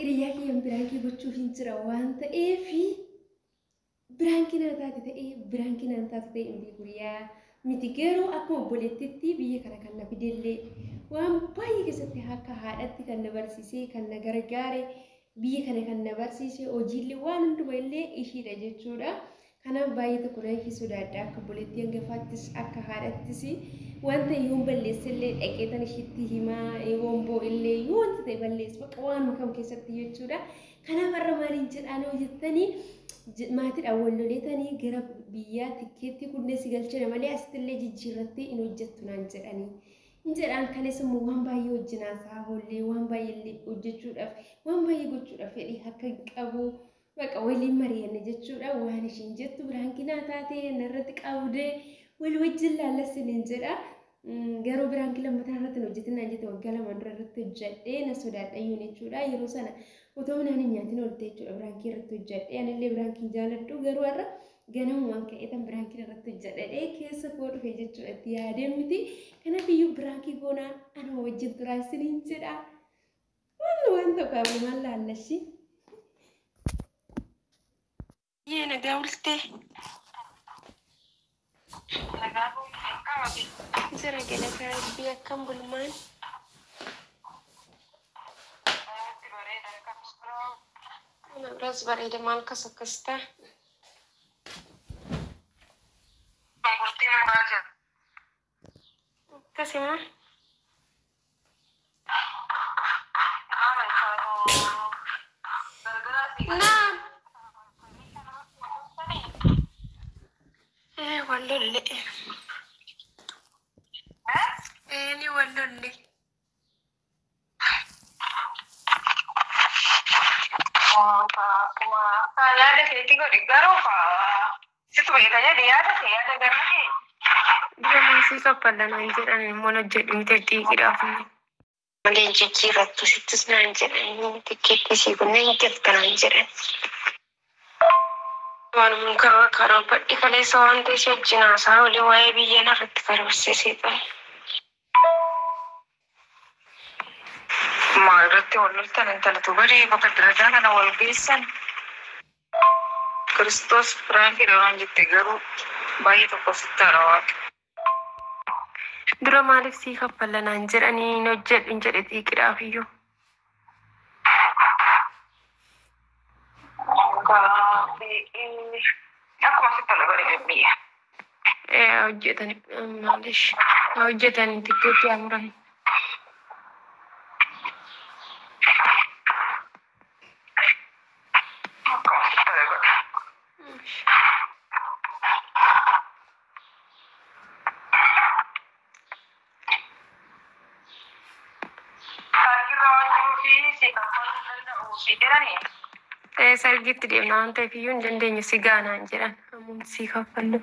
hiriyaa kiyyan birankii gochuuf hin jira waan ta'eefi birankii naan taate ta'ee birankii naan taate ta'e hin beekuriyaa miti garuu akkuma obboleettiitti biyya kana kan na fidellee waan baay'ee keessatti akka haadhatti kan na barsiisee kan na gargaare biyya kana kan na barsiisee hojiillee waan hunduma illee ishiidha jechuudha. Kanaaf baay'ee tokko na sodaadha akka obboleettii hangafaattis akka haadhattis wanta yoon balleessellee dhaqeetan ishiitti himaa womboo illee yoo wanta ta'e balleessu bakka waan makam keessatti jechuudha. Kanaaf har'a maaliin jedhaan hojjettanii maatiidhaan wal loleetanii gara biyyaa tikkeetti kunneen si galchina malee asittillee jijjiirrattee hin hojjettu naan jedhanii. Injedhaan kanes immoo waan baay'ee hojjinaasaa hoollee waan baay'ee hojjechuudhaaf waan baay'ee gochuudhaaf fedhii akka qabu bakka waliin mari'anne jechuudha waan ishiin jettu biraankinaa taatee narratti qabdee wal wajjin laallasiniin jedha. Garuu biraanki lammataa irratti hojjetinaan jette waggaa lamaan dura irratti hojjedhee na sodaadhayyuun jechuudha. Yeroo sana otoo minaan hin nyaatin oolte jechuudha biraankii irratti hojjedhee anillee biraankiin jaaladhu garuu har'a ganamumaan ka'eetan biraankii irratti hojjedhee keessa koo dhufe jechuudha itti yaadeen miti. Kanaaf iyyuu biraankii goonaa anuma wajjin turaasiniin jedha. Waan tokko maal laallashi? Yena gaulte. Zara gala karbi akkam bulmaan. Nabras bareeda maal kasakasta. Kasima. Naam. Wallolle. Ni wallolle. Yaada keetii godhi garuu situ beekanya yaada kee yaada garuu Dramasi kappalanaan jedhan immoo hojjedhu miti xiiqidhaaf malee jijjiirrattu sittis naan jedhan tikkeetti sii kunneen jaltanaan jedhan. Waanuma karaa badhi kaleessa waan ta'e ishee wajjinaasaa olii waa'ee biyya narratti karoorsiisee ta'e. Maalirratti wal loltan intalatu barii bakka daradaa kana wal geessan. Kiristoos biraankiidha waan jette garuu baay'ee tokko sitti harawaa. Dura maaliif sii kappalanaan jedhanii hin hojjedhu hin jedhe xiiqidhaaf iyyuu. Akkuma sitti tola godhe biyya. Hojjetan maalish hojjetan tikkeetti amuran. Sargitti deemna waan ta'eef iyyuu hin dandeenyu si gaanaan jedhan ammoo sii kaffallu.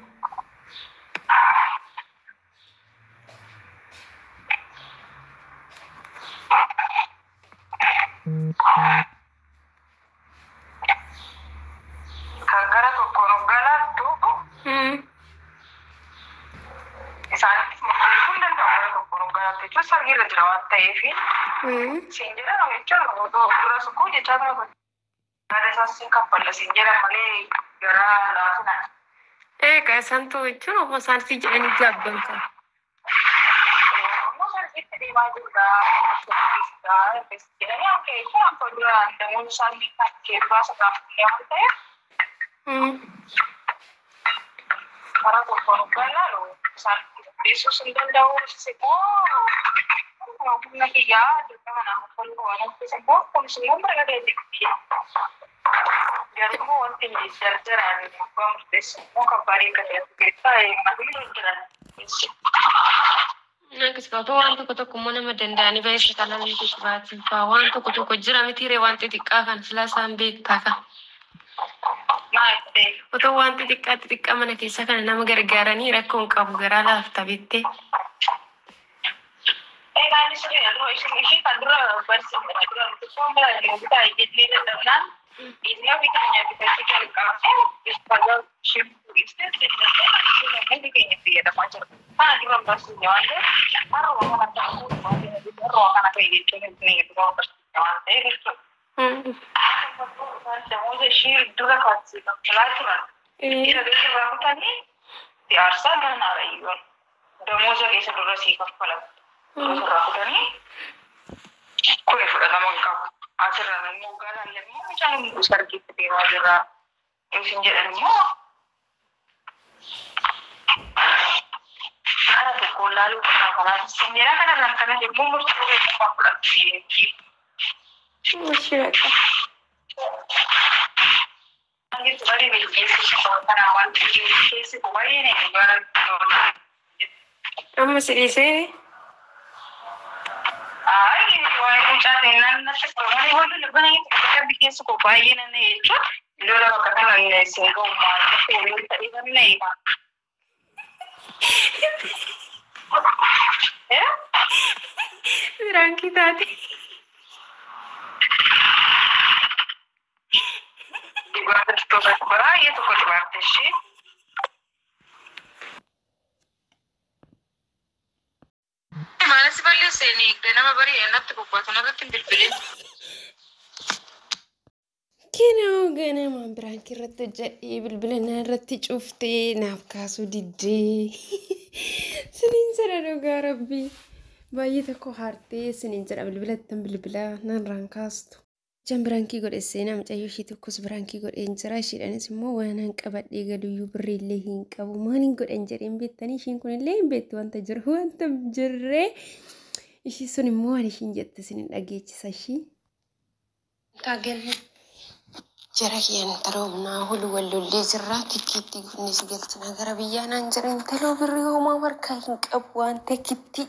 Kan gara tokkoon galaattu isaanitti murteessuu danda'u gara tokkoon galaattu jechuun sargiirra jira waan ta'eef siin jedhan jechuun dura sukkuu jechaa ta'u. Ada sasi kappalla sinjera malee gara laafina. Kayak santu itu mau santi jadi jabang kan. Mau santi di maju dah, bisa. Sebenarnya oke, itu apa dia dengan santi kaki bahasa yang teh. Karena bukan lalu santi itu sudah jauh semua. Mau punya dia, dengan aku perlu semua pun semua mereka dia. Biar mau tinggi jalan mau kabari kita yang masih jalan. Nah, kesekauan wanto koto kumona madandani bayi sekarang itu sebati. Wanto koto kujira mitire wanto tikakan selasa ambek kakak. Mate. Koto wanto tika mana kisah kan nama gara-gara ni rakon kabu gara lah tabite. Kan sih lo isi kadra bersih kadra itu semua yang kita jadi dalam ini kita bisa pada shift istet ini kayaknya dia ada macam di bersihnya ada ruangan kayak gitu nih ruangan bersihnya itu Damoza ishee dura kaasee kaffalaa turan. Dhiira keessa raakutanii siyaasa mana raayyoon damoza keessa dura sii kaffalamu. Dura raakutanii kun fudhatama qabu. Asirraan immoo galaan immoo mucaan sargiitti deemaa jira. Isin jedhan immoo kara tokko laaluu kanaa sinjera kanarraan kana immoo murtoo keessaa fudhatti. Mashiraka. Anggit bari bilis kana wan kesi ko bayi ne bara amma sedise ai wai mucha tenan na se ko wani wolu lebana ni ka bikes ko bayi ne ne echo lola ka kana ne se ko ma ko ni tadi ban ne ba Ranki tadi guarda sto baraie tu con guarda sì ma si parla se ne nama bari enat ko ko na tin bilbil Kinoo ganama biraanki irratti jedhee bilbilannaa irratti cuftee naaf kaasuu diddee siniin jedha dhugaa rabbii baay'ee tokko haartee siniin jedha bilbilattan bilbilaa narraan kaastu. Jan birankii godhe seenaa mucayyoo ishee tokkos birankii godheen jira isheedhanis immoo waan hanqabadhee galuyyuu birriillee hin qabu maaliin godhan jedheen beektanii ishiin kunillee hin beektu wanta jiru wanta jirree ishii sun immoo waan ishiin jette siniin dhageechisa ishii. Taagelli. Jara kiyan taroobnaa hulu wallollee jirraa tikkiitti gunnis galchina gara biyyaanaan jiran taloo birrii homaa warkaa hin qabu waan takkitti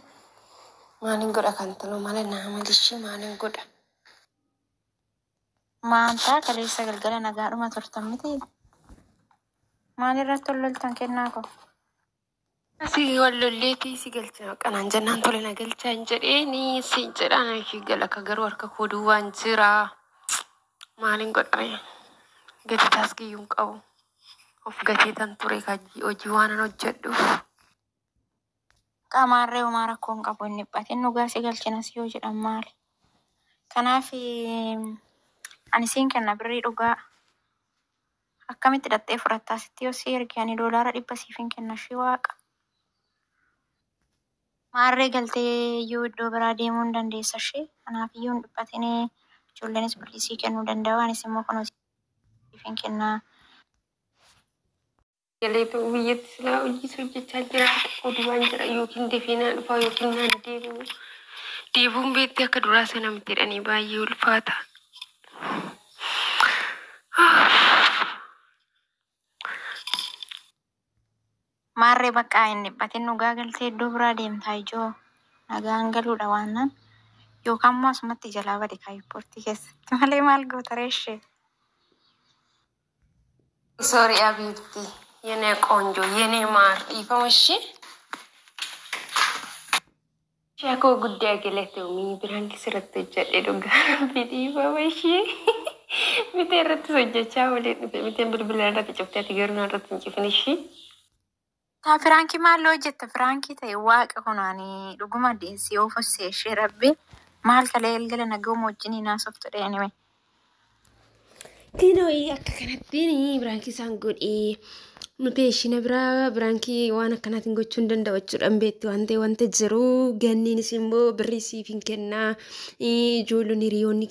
maaliin godha kan taloo mala naamalishii maaliin godha. Maanta kaleessa galgala nagaadhuma turtan miti. Maalirratti loltan kennaa ko? Asii wallolleetii si galchina kanaan jennaan tole na galchaa hin jedheeni si jedhaan ishii gala ka garuu harka kooduu waan jiraa maaliin godhame. Gati taaskiyyuun qabu. Of gatii tan ture hojii waanan hojjedhu. Qaamarree homaa rakkoon qabu inni dhiphatin dhugaa si galchinas yoo jedhan maali? Kanaaf ani siin kenna birrii dhugaa akkamitti dhattee fudhattaa sitti yoo si erge ani doolaara 100 siifin kenna shi waaqa. Maarree galtee iyyuu iddoo biraa deemuu hin dandeessa shee. Kanaaf iyyuu hin dhiphatinii ijoolleenis birrii sii kennuu danda'u anis immoo kunoo siifin kennaa. Jaleetu biyyatti silaa hojii hojjechaa jira oduu waan jira yookiin deebiinaa dhufaa yookiin naan deebi'u. Deebuun beetti akka duraa sana miti jedhanii baay'ee ulfaata. Maarree bakka hin dhiphatin dhugaa galtee iddoo biraa deemtaa ijoo nagaan galuudha waannan yookaan immoo asumatti jalaa bade kaayippoortii keessatti malee maal goota reeshee. Sorry abiitti yenee qoonjoo yenee maar dhiifamashee. Shaakoo guddaa galate umii biraan kisirratti hojjedhe dhugaa dhiifamashee. Mitee irratti hojjechaa waliin dhufe miteen bilbila irratti cuftee ati garuu irratti hin cufnishii. Taa Firaankii maal hojjetta Firaankii ta'e waaqa kunaanii dhuguma deessii oofusee ishee rabbi maal kalee galgala nagahuma wajjin naasoftu dheenime. Kinoo akka kanatti biraankii isaan godhee nuti ishina biraa biraankii waan akkanaatiin gochuu hin danda'u jechuudhaan beekti waan ta'e wanta jiru ganniinis immoo birrii siif hin kennaa ijoolleen hiriyoonni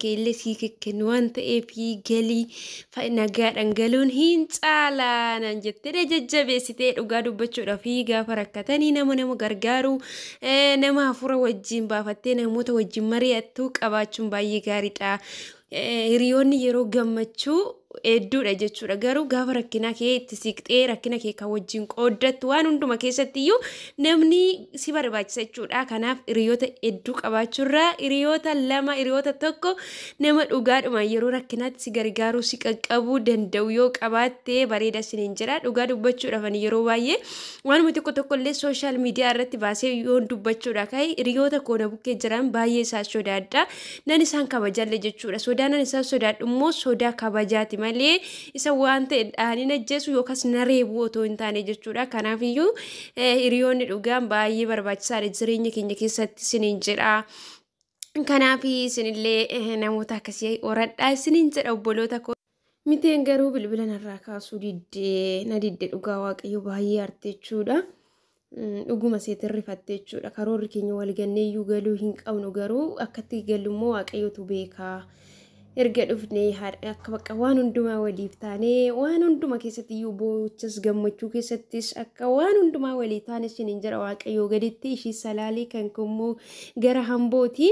keenya sii kennu waan ta'eef galii nagaadhaan galuun hin caalaanan jettee jajjabeessitee dhugaa dubbachuudhaaf gaafa rakkatanii nama gargaaru nama hafuura wajjin baafattee namoota wajjin mari'attu qabaachuun baay'ee gaariidha. Hiriyoonni yeroo gammachuu hedduudha jechuudha garuu gaafa rakkinaa kee itti siqxee rakkina kee kan wajjin qooddattu waan hunduma keessatti iyyuu namni si barbaachisa jechuudha. Kanaaf hiriyoota hedduu qabaachuurraa hiriyoota 2 hiriyoota 1 nama dhugaadhuma yeroo rakkinaatti si gargaaruu si qaqqabuu danda'u yoo qabaatte bareeda siniin jira. Dhugaa dubbachuudhaaf yeroo baay'ee waanuma tokko illee sooshaal miidiyaa irratti baasee yoo dubbachuudha ka'e hiriyoota koona bukkee jiran baay'ee isaa sodaadha. Nan isaan kabajalle jechuudha. Sodaan isaan sodaadhu immoo sodaa kabajaati malee isa waan ta'e dhaaniin ajjeesu yookaas na reebuu otoo hin taane jechuudha. Kanaaf iyyuu hiriyoonni dhugaan baay'ee barbaachisaadha jireenya keenya keessatti siniin jedha. Kanaafi isinillee namoota akkasii oradhaa isiniin jedha obboloota koo. Miteen garuu bilbila narraa kaasuu diddee na didde dhugaa waaqayyo baay'ee arteechuudha. Dhuguma seetiin rifattee jechuudha. Karoorri keenya walganneeyyuu galuu hin qabnu garuu akkatti galummoo waaqayyotu beekaa. Erga dhufnee akka bakka waan hundumaa waliif taanee waan hunduma keessatti iyyuu boochas gammachuu keessattis akka waan hundumaa walii taane isiniin jira waaqayyo gaditti ishii salaalee kan kummoo gara hambooti.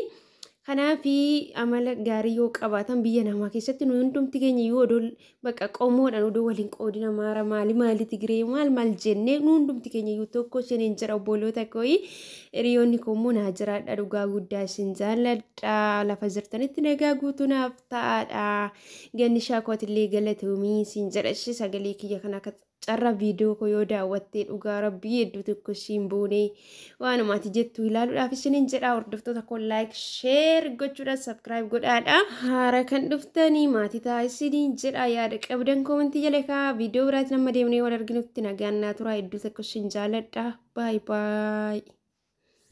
Kanaafi amala gaarii yoo qabaatan biyya namaa keessatti nu hundumti keenya yoo odol bakka qomoodhaan odoo waliin qoodina maara maali Tigiree maal jennee nu hundumti keenya yoo tokko isiniin jira obboloota koo. Hiriyoonni koommoo naa jiraadha dhugaa guddaa isin jaalladha lafa jirtanitti nagaa guutuu naaf ta'aadha. Ganni shaakootillee galatoomii isin jedha sagalee kiyya kana akka carra viidiyoo koo yoo daawwattee dhugaa rabbii hedduu tokko ishiin boonee waanumaati jettu ilaaluudhaaf isiniin jedha. Hordoftoota koo like share gochuudhaan subscribe godhaadha. Haara kan dhuftanii maatii ta'a isiniin jedha. Yaada qabdan koomentii jala kaa viidiyoo biraatti nama deemnee wal arginutti nagaan naa tura hedduu tokko ishiin jaalladha. Bye bye.